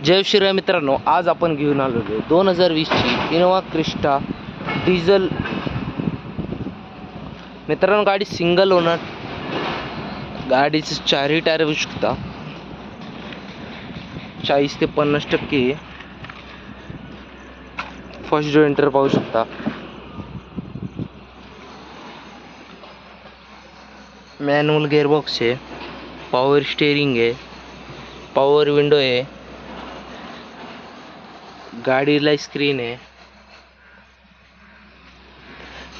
जय श्रीराम मित्रांनो, आज आपण घेऊन आलेलो 2020ची इनोवा क्रिस्टा डिझेल। मित्रांनो, गाडी सिंगल ओनर, गाडीचे चारही टायर बघू शकता 40 ते 50% फर्स्ट डोर एंटर पाहू शकता। मॅन्युअल गिअरबॉक्स आहे, पॉवर स्टीअरिंग आहे, पॉवर विंडो आहे, गाडीला स्क्रीन आहे।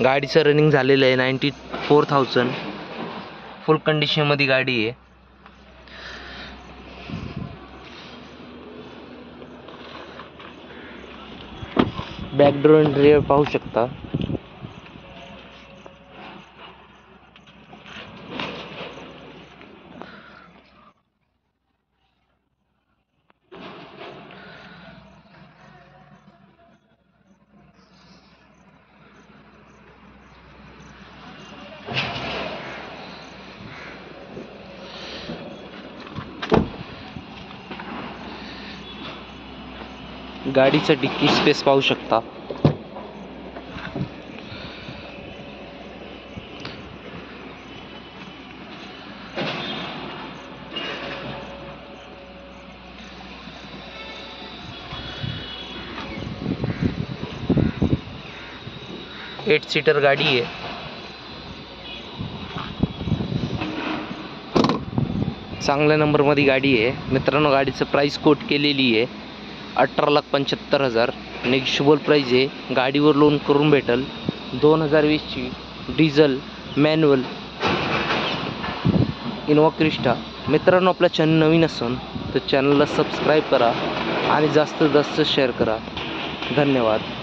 गाडीचं रनिंग झालेलं आहे 94,000। फुल कंडिशन मध्ये गाडी आहे। बॅक डोर इंटेरियर पाहू शकता। गाडीचा डिक्की स्पेस पाहू शकता। एट सीटर गाडी आहे। चांगल्या नंबर मध्ये गाडी आहे। मित्रांनो, गाडीचं प्राइस कोट केलेली आहे 18,75,000। नेगोशिएबल प्राइस आहे। गाडीवर लोन करून भेटल। 2020ची डिझेल मॅन्युअल इनोवा क्रिस्टा। मित्रांनो, आपला चॅनल नवीन असेल तर चॅनलला सबस्क्राईब करा आणि जास्तीत जास्त शेअर करा। धन्यवाद।